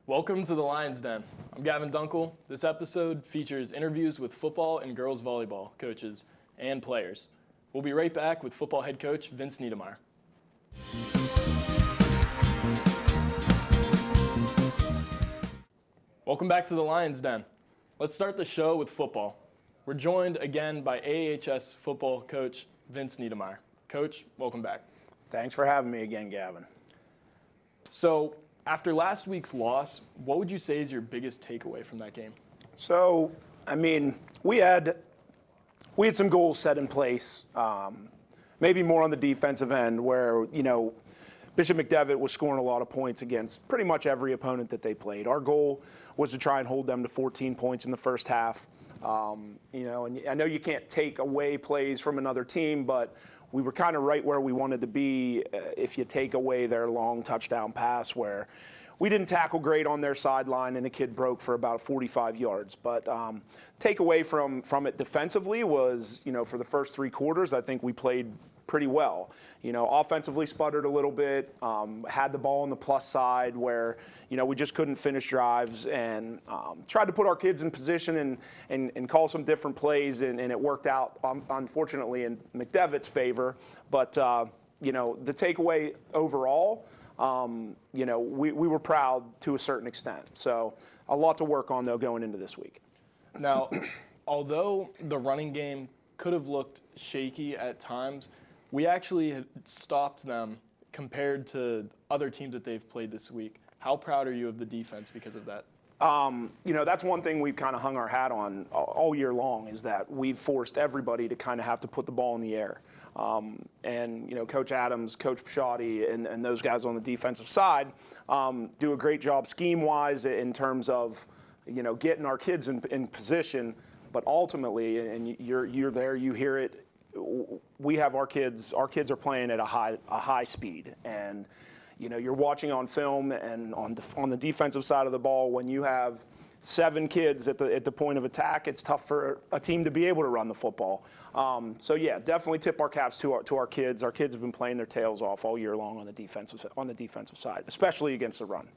Welcome to the Lions Den. I'm Gavin Dunkle. This episode features interviews with football and girls volleyball coaches and players. We'll be right back with football head coach Vince Nedimyer. Welcome back to the Lions Den. Let's start the show with football. We're joined again by AAHS football coach Vince Nedimyer. Coach, welcome back. Thanks for having me again, Gavin. So, after last week's loss, what would you say is your biggest takeaway from that game? So, we had some goals set in place, maybe more on the defensive end where, Bishop McDevitt was scoring a lot of points against pretty much every opponent that they played. Our goal was to try and hold them to 14 points in the first half. And I know you can't take away plays from another team, but we were kind of right where we wanted to be if you take away their long touchdown pass where we didn't tackle great on their sideline and the kid broke for about 45 yards. But takeaway from it defensively was, for the first three quarters, I think we played pretty well. Offensively sputtered a little bit, had the ball on the plus side where, we just couldn't finish drives and tried to put our kids in position and call some different plays, and it worked out, unfortunately, in McDevitt's favor. But, the takeaway overall, we were proud to a certain extent. So a lot to work on, though, going into this week. Now, although the running game could have looked shaky at times, we actually had stopped them compared to other teams that they've played this week. How proud are you of the defense because of that? That's one thing we've kind of hung our hat on all year long is that we've forced everybody to kind of have to put the ball in the air. Coach Adams, Coach Pshotti, and those guys on the defensive side do a great job scheme-wise in terms of, getting our kids in position. But ultimately, and you're there, you hear it, we have our kids are playing at a high speed. And, you're watching on film and on the defensive side of the ball, when you have 7 kids at the point of attack, it's tough for a team to be able to run the football. Definitely tip our caps to our kids. Our kids have been playing their tails off all year long on the defensive side, especially against the run.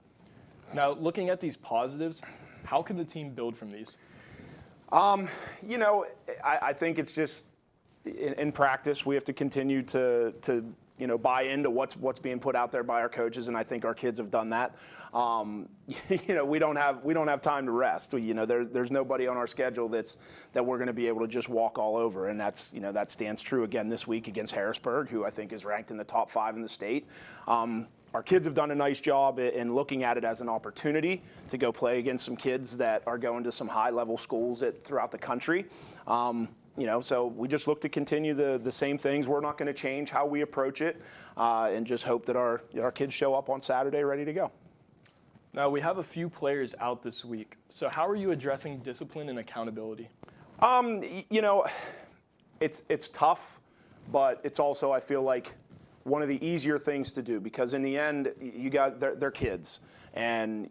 Now, looking at these positives, how can the team build from these? I think it's just in practice we have to continue to buy into what's being put out there by our coaches, and I think our kids have done that. We don't have time to rest. There's nobody on our schedule that we're going to be able to just walk all over, and that stands true again this week against Harrisburg, who I think is ranked in the top 5 in the state. Our kids have done a nice job in looking at it as an opportunity to go play against some kids that are going to some high-level schools throughout the country. So we just look to continue the same things. We're not going to change how we approach it, and just hope that our kids show up on Saturday ready to go. Now, we have a few players out this week. So how are you addressing discipline and accountability? It's tough, but it's also, I feel like, one of the easier things to do, because in the end, they're kids. And,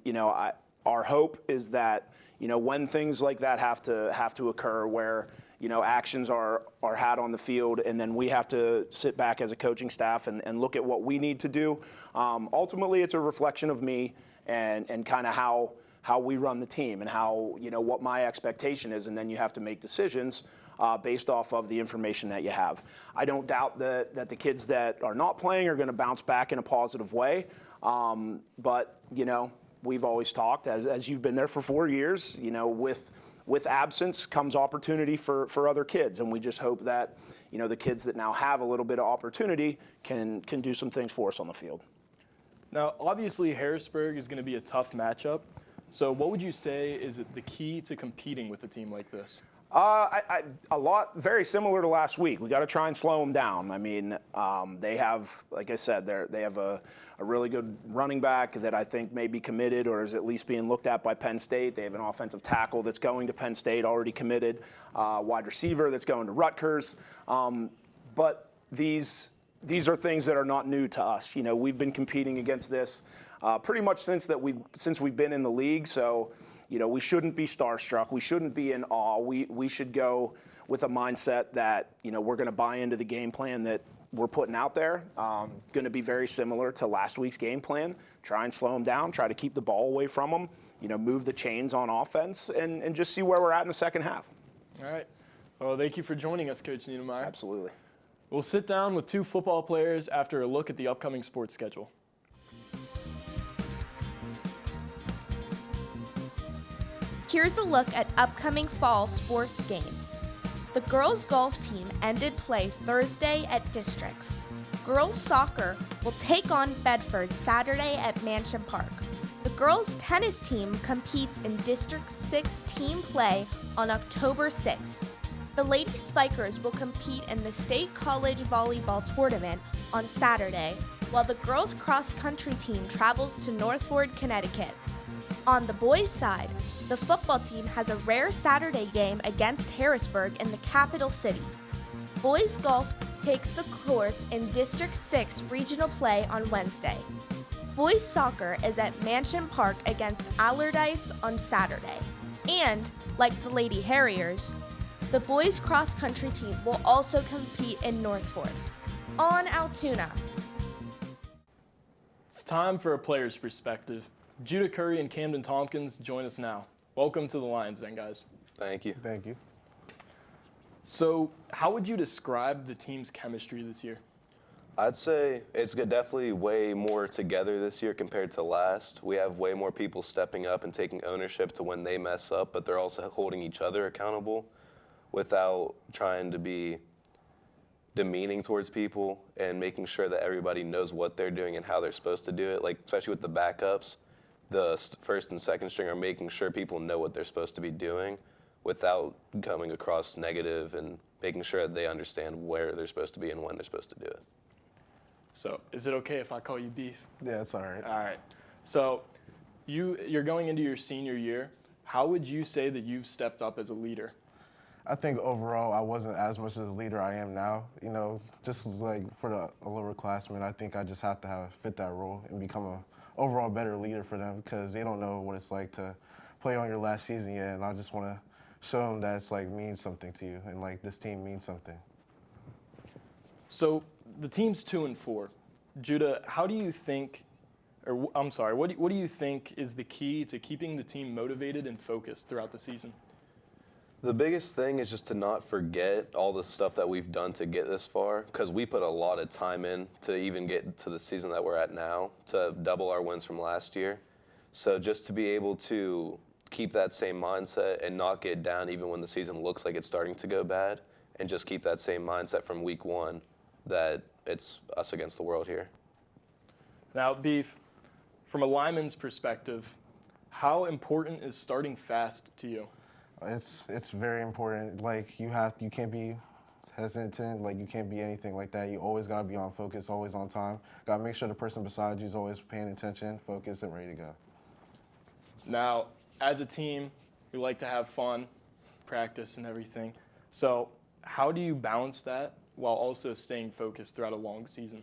our hope is that, when things like that have to occur where, actions are had on the field, and then we have to sit back as a coaching staff and look at what we need to do. Ultimately, it's a reflection of me and kind of how we run the team and how, what my expectation is, and then you have to make decisions based off of the information that you have. I don't doubt that the kids that are not playing are going to bounce back in a positive way, but, we've always talked, as you've been there for 4 years, with absence comes opportunity for other kids, and we just hope that, the kids that now have a little bit of opportunity can do some things for us on the field. Now, obviously, Harrisburg is going to be a tough matchup. So what would you say is the key to competing with a team like this? A lot, very similar to last week. We got to try and slow them down. They have, like I said, they have a really good running back that I think may be committed or is at least being looked at by Penn State. They have an offensive tackle that's going to Penn State, already committed, wide receiver that's going to Rutgers. But these are things that are not new to us. We've been competing against this pretty much since we've been in the league. So, we shouldn't be starstruck. We shouldn't be in awe. We should go with a mindset that, we're going to buy into the game plan that we're putting out there. Going to be very similar to last week's game plan. Try and slow them down. Try to keep the ball away from them. Move the chains on offense and just see where we're at in the second half. All right. Well, thank you for joining us, Coach Nedimyer. Absolutely. We'll sit down with two football players after a look at the upcoming sports schedule. Here's a look at upcoming fall sports games. The girls' golf team ended play Thursday at Districts. Girls' soccer will take on Bedford Saturday at Mansion Park. The girls' tennis team competes in District 6 team play on October 6th. The Lady Spikers will compete in the State College Volleyball Tournament on Saturday, while the girls' cross-country team travels to Northford, Connecticut. On the boys' side, the football team has a rare Saturday game against Harrisburg in the capital city. Boys golf takes the course in District 6 regional play on Wednesday. Boys soccer is at Mansion Park against Allardyce on Saturday. And, like the Lady Harriers, the boys cross-country team will also compete in Northford. On Altoona. It's time for a player's perspective. Judah Curry and Khamden Thompkins join us now. Welcome to the Lions Den, guys. Thank you. Thank you. So, how would you describe the team's chemistry this year? I'd say it's definitely way more together this year compared to last. We have way more people stepping up and taking ownership to when they mess up, but they're also holding each other accountable without trying to be demeaning towards people and making sure that everybody knows what they're doing and how they're supposed to do it. Like, especially with the backups, the first and second string are making sure people know what they're supposed to be doing without coming across negative and making sure that they understand where they're supposed to be and when they're supposed to do it. So, is it okay if I call you Beef? Yeah, it's all right. All right. So, you're going into your senior year. How would you say that you've stepped up as a leader? I think overall I wasn't as much as a leader I am now. Just like for the lower classmen, I think I just have to fit that role and become a overall better leader for them because they don't know what it's like to play on your last season yet, and I just want to show them that it's means something to you and this team means something. So the team's 2-4. Judah, how do you think, or I'm sorry, what do you think is the key to keeping the team motivated and focused throughout the season? The biggest thing is just to not forget all the stuff that we've done to get this far, because we put a lot of time in to even get to the season that we're at now, to double our wins from last year. So just to be able to keep that same mindset and not get down even when the season looks like it's starting to go bad, and just keep that same mindset from week one that it's us against the world here. Now, Beef, from a lineman's perspective, how important is starting fast to you? It's very important. You can't be hesitant. You can't be anything like that. You always gotta be on focus, always on time. Gotta make sure the person beside you is always paying attention, focused, and ready to go. Now, as a team, we like to have fun, practice, and everything. So, how do you balance that while also staying focused throughout a long season?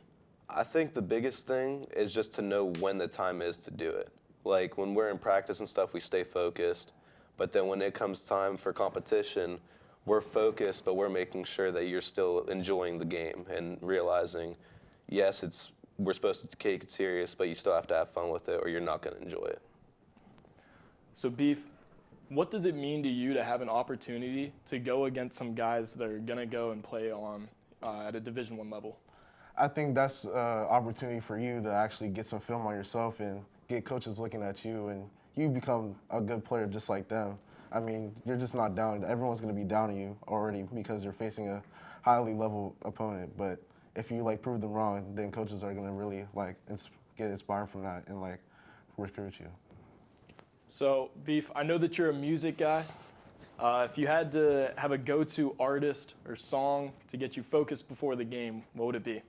I think the biggest thing is just to know when the time is to do it. Like when we're in practice and stuff, we stay focused. But then when it comes time for competition, we're focused, but we're making sure that you're still enjoying the game and realizing, yes, we're supposed to take it serious, but you still have to have fun with it or you're not going to enjoy it. So, Beef, what does it mean to you to have an opportunity to go against some guys that are going to go and play on at a Division I level? I think that's an opportunity for you to actually get some film on yourself and get coaches looking at you, and you become a good player just like them. I mean, you're just not down. Everyone's going to be down on you already because you're facing a highly level opponent. But if you prove them wrong, then coaches are going to really get inspired from that and recruit you. So, Beef, I know that you're a music guy. If you had to have a go-to artist or song to get you focused before the game, what would it be?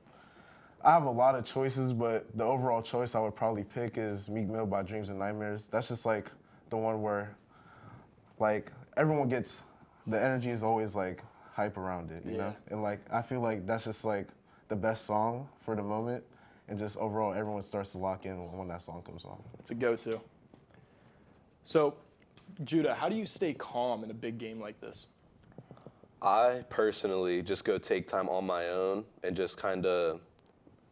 I have a lot of choices, but the overall choice I would probably pick is Meek Mill by Dreams and Nightmares. That's just the one where everyone gets, the energy is always hype around it, you know? And I feel that's just the best song for the moment, and just overall everyone starts to lock in when that song comes on. It's a go-to. So, Judah, how do you stay calm in a big game like this? I personally just go take time on my own and just kind of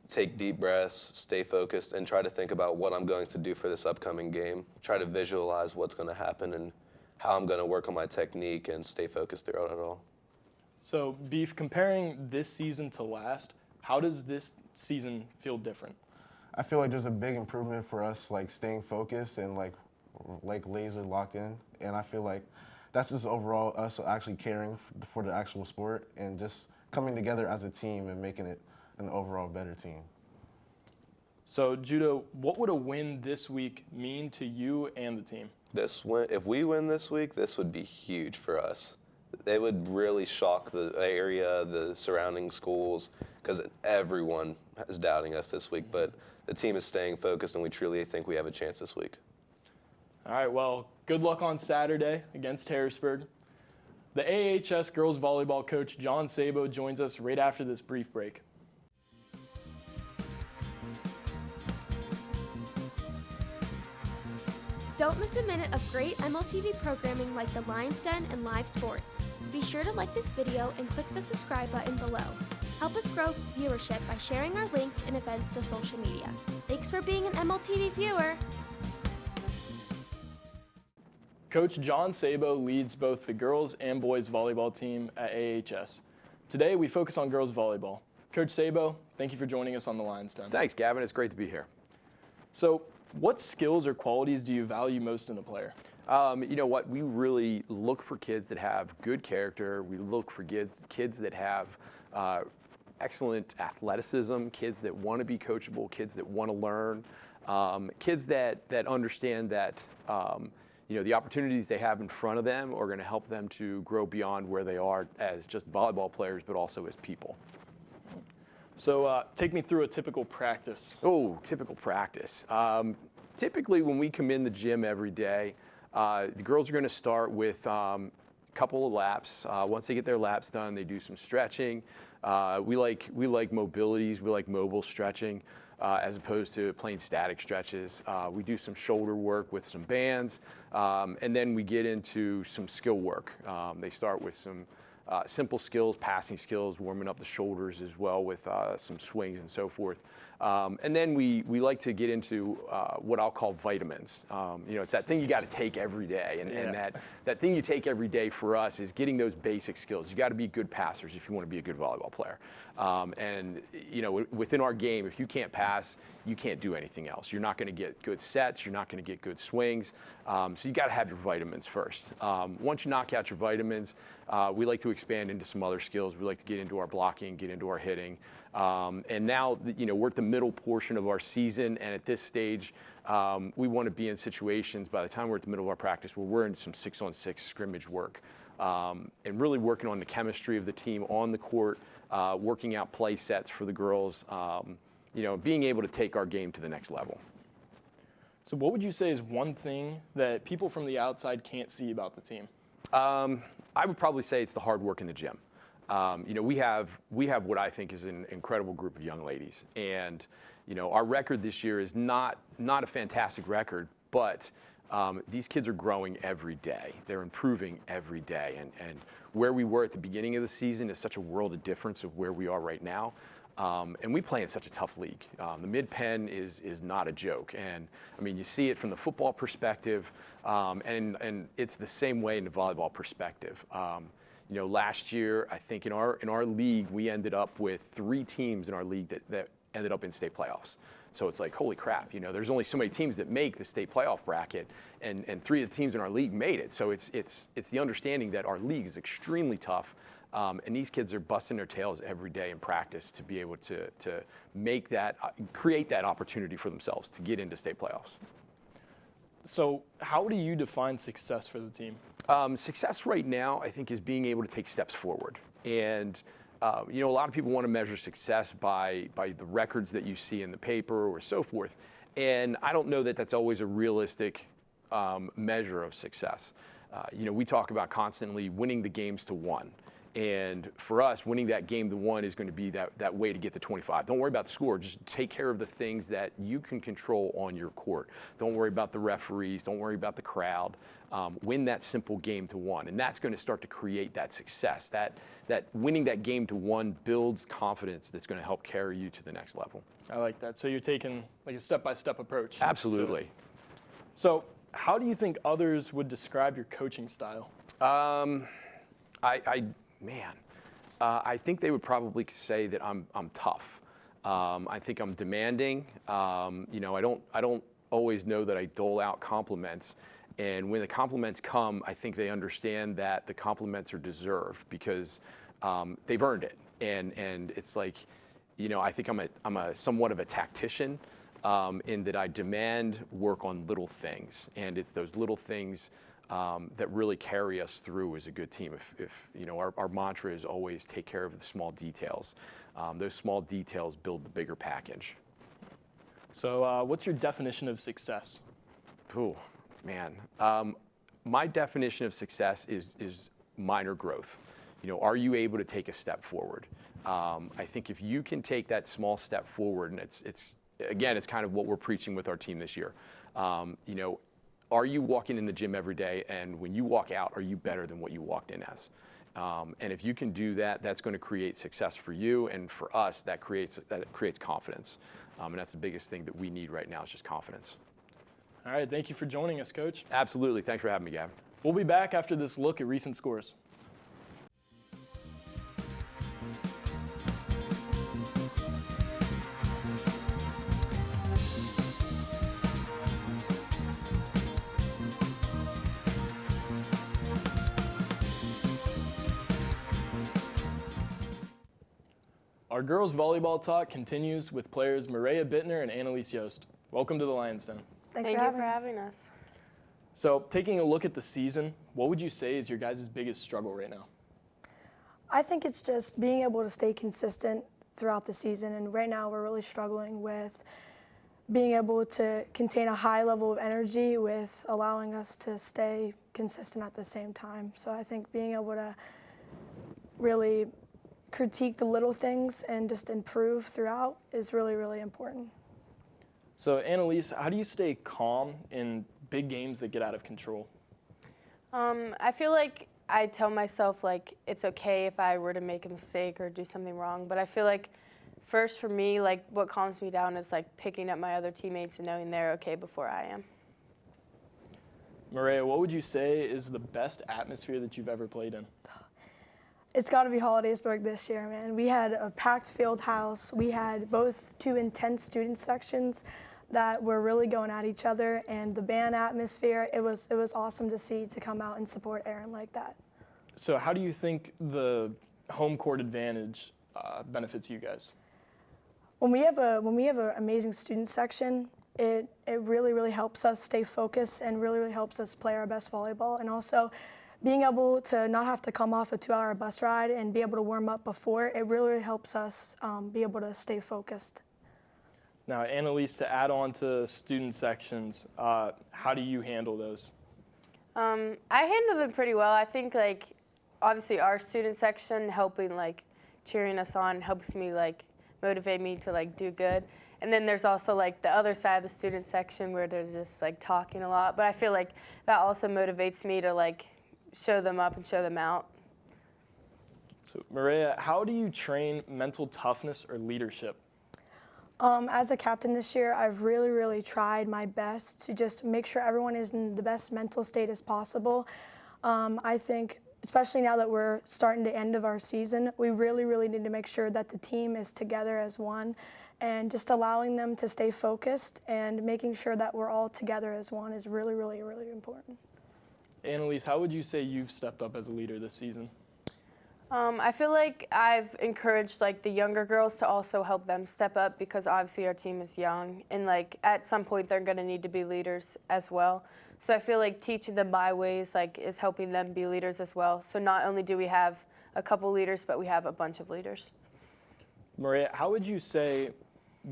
take deep breaths, stay focused, and try to think about what I'm going to do for this upcoming game. Try to visualize what's going to happen and how I'm going to work on my technique and stay focused throughout it all. So, Beef, comparing this season to last, how does this season feel different? I feel like there's a big improvement for us, like staying focused and like laser locked in. And I feel like that's just overall us actually caring for the actual sport and just coming together as a team and making it an overall better team. So, Judo, what would a win this week mean to you and the team? If we win this week, this would be huge for us. It would really shock the area, the surrounding schools, because everyone is doubting us this week. But the team is staying focused, and we truly think we have a chance this week. All right, well, good luck on Saturday against Harrisburg. The AAHS girls volleyball coach John Saboe joins us right after this brief break. Don't miss a minute of great MLTV programming like the Lions Den and live sports. Be sure to like this video and click the subscribe button below. Help us grow viewership by sharing our links and events to social media. Thanks for being an MLTV viewer. Coach John Saboe leads both the girls and boys volleyball team at AAHS. Today, we focus on girls volleyball. Coach Saboe, thank you for joining us on the Lions Den. Thanks, Gavin. It's great to be here. So, what skills or qualities do you value most in a player? You know what? We really look for kids that have good character. We look for kids that have excellent athleticism, kids that want to be coachable, kids that want to learn, kids that understand that the opportunities they have in front of them are going to help them to grow beyond where they are as just volleyball players, but also as people. So take me through a typical practice. Oh, typical practice. Typically when we come in the gym every day, the girls are going to start with a couple of laps. Once they get their laps done, they do some stretching. We like mobilities. We like mobile stretching as opposed to plain static stretches. We do some shoulder work with some bands, and then we get into some skill work. They start with some simple skills, passing skills, warming up the shoulders as well with some swings and so forth. And then we like to get into what I'll call vitamins. It's that thing you got to take every day. And that thing you take every day for us is getting those basic skills. You got to be good passers if you want to be a good volleyball player. Within our game, if you can't pass, you can't do anything else. You're not going to get good sets. You're not going to get good swings. So you got to have your vitamins first. Once you knock out your vitamins, we like to expand into some other skills. We like to get into our blocking, get into our hitting. And now, we're at the middle portion of our season, and at this stage, we want to be in situations by the time we're at the middle of our practice where we're in some 6-on-6 scrimmage work, and really working on the chemistry of the team on the court, working out play sets for the girls, being able to take our game to the next level. So what would you say is one thing that people from the outside can't see about the team? I would probably say it's the hard work in the gym. We have what I think is an incredible group of young ladies, and our record this year is not a fantastic record, but these kids are growing every day. They're improving every day, and where we were at the beginning of the season is such a world of difference of where we are right now. And we play in such a tough league. The Mid-Penn is not a joke, and I mean you see it from the football perspective, and it's the same way in the volleyball perspective. Last year, I think in our league, we ended up with 3 teams in our league that ended up in state playoffs. So it's like, holy crap, there's only so many teams that make the state playoff bracket, and 3 of the teams in our league made it. So it's the understanding that our league is extremely tough, and these kids are busting their tails every day in practice to be able to make that, create that opportunity for themselves to get into state playoffs. So how do you define success for the team? Success right now, I think, is being able to take steps forward. And, a lot of people want to measure success by the records that you see in the paper or so forth. And I don't know that that's always a realistic measure of success. We talk about constantly winning the games to 1. And for us, winning that game to 1 is going to be that way to get to 25. Don't worry about the score. Just take care of the things that you can control on your court. Don't worry about the referees. Don't worry about the crowd. Win that simple game to 1. And that's going to start to create that success. That winning that game to 1 builds confidence that's going to help carry you to the next level. I like that. So you're taking like a step-by-step approach. Absolutely. So how do you think others would describe your coaching style? I think they would probably say that I'm tough. I think I'm demanding. I don't always know that I dole out compliments. And when the compliments come, I think they understand that the compliments are deserved because they've earned it. And it's like, I think I'm a somewhat of a tactician in that I demand work on little things. And it's those little things that really carry us through as a good team. If our mantra is always take care of the small details. Those small details build the bigger package. So what's your definition of success? Ooh, man. My definition of success is minor growth. Are you able to take a step forward? I think if you can take that small step forward, and it's kind of what we're preaching with our team this year. Are you walking in the gym every day, and when you walk out, are you better than what you walked in as? And if you can do that, that's going to create success for you, and for us, that creates confidence. And that's the biggest thing that we need right now is just confidence. All right, thank you for joining us, Coach. Absolutely. Thanks for having me, Gavin. We'll be back after this look at recent scores. Our girls volleyball talk continues with players Maraya, Bittner, and Annalyse Yost. Welcome to the Lions Den. Thank you for having us. So, taking a look at the season, what would you say is your guys' biggest struggle right now? I think it's just being able to stay consistent throughout the season, and right now we're really struggling with being able to contain a high level of energy with allowing us to stay consistent at the same time. So I think being able to really critique the little things and just improve throughout is really, really important. So, Annalyse, how do you stay calm in big games that get out of control? I feel like I tell myself, like, it's okay if I were to make a mistake or do something wrong. But I feel like first for me, like, what calms me down is, like, picking up my other teammates and knowing they're okay before I am. Maraya, what would you say is the best atmosphere that you've ever played in? It's got to be Hollidaysburg this year, man. We had a packed field house. We had both 2 intense student sections that were really going at each other, and the band atmosphere, it was awesome to see, to come out and support Aaron like that. So how do you think the home court advantage benefits you guys? When we have an amazing student section, it really, really helps us stay focused and really, really helps us play our best volleyball. And also being able to not have to come off a 2-hour bus ride and be able to warm up before, it really, really helps us be able to stay focused. Now, Annalyse, to add on to student sections, how do you handle those? I handle them pretty well. I think, like, obviously our student section helping, like, cheering us on helps me, like, motivate me to, like, do good. And then there's also, like, the other side of the student section where they're just, like, talking a lot. But I feel like that also motivates me to, like, show them up and show them out. So, Maraya, how do you train mental toughness or leadership? As a captain this year, I've really, really tried my best to just make sure everyone is in the best mental state as possible. I think, especially now that we're starting the end of our season, we really, really need to make sure that the team is together as one, and just allowing them to stay focused and making sure that we're all together as one is really, really, really important. Annalyse, how would you say you've stepped up as a leader this season? I feel like I've encouraged, like, the younger girls to also help them step up, because obviously our team is young, and, like, at some point they're going to need to be leaders as well. So I feel like teaching them my ways, like, is helping them be leaders as well. So not only do we have a couple leaders, but we have a bunch of leaders. Maraya, how would you say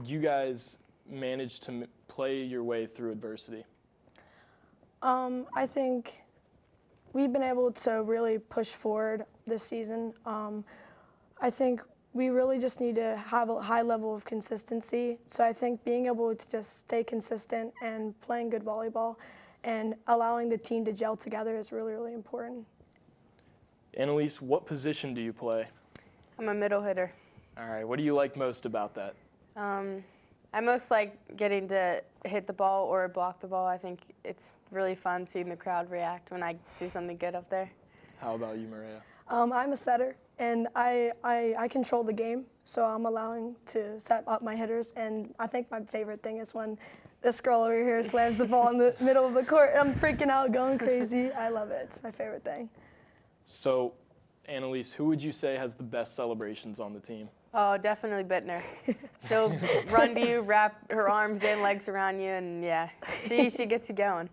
you guys managed to play your way through adversity? I think we've been able to really push forward this season. I think we really just need to have a high level of consistency. So I think being able to just stay consistent and playing good volleyball and allowing the team to gel together is really, really important. Annalyse, what position do you play? I'm a middle hitter. All right, what do you like most about that? I most like getting to hit the ball or block the ball. I think it's really fun seeing the crowd react when I do something good up there. How about you, Maraya? I'm a setter, and I control the game, so I'm allowing to set up my hitters. And I think my favorite thing is when this girl over here slams the ball in the middle of the court. I'm freaking out, going crazy. I love it. It's my favorite thing. So, Annalyse, who would you say has the best celebrations on the team? Oh, definitely Bittner. She'll run to you, wrap her arms and legs around you, and yeah, she gets you going.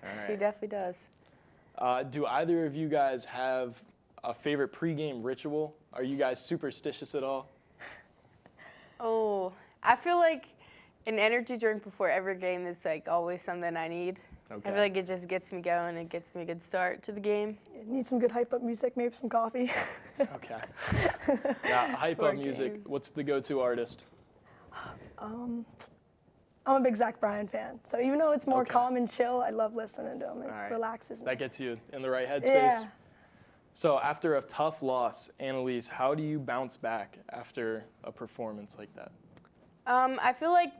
All right. She definitely does. Do either of you guys have a favorite pregame ritual? Are you guys superstitious at all? Oh, I feel like an energy drink before every game is like always something I need. Okay. I feel like it just gets me going. It gets me a good start to the game. Need some good hype up music, maybe some coffee. Okay. Yeah, hype For up a music. game. What's the go-to artist? I'm a big Zach Bryan fan, so even though it's more Okay. calm and chill, I love listening to him. It All right. relaxes me. That gets you in the right headspace. Yeah. So after a tough loss, Annalyse, how do you bounce back after a performance like that? I feel like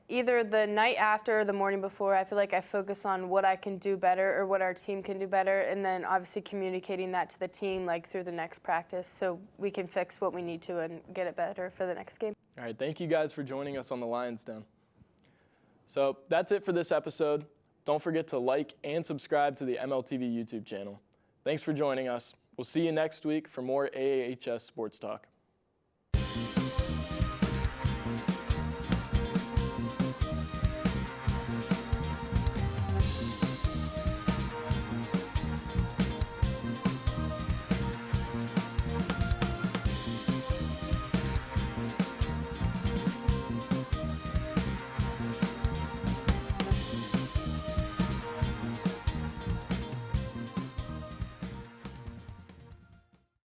either the night after or the morning before, I feel like I focus on what I can do better or what our team can do better, and then obviously communicating that to the team like through the next practice so we can fix what we need to and get it better for the next game. All right, thank you guys for joining us on the Lions Den. So that's it for this episode. Don't forget to like and subscribe to the MLTV YouTube channel. Thanks for joining us. We'll see you next week for more AAHS Sports Talk.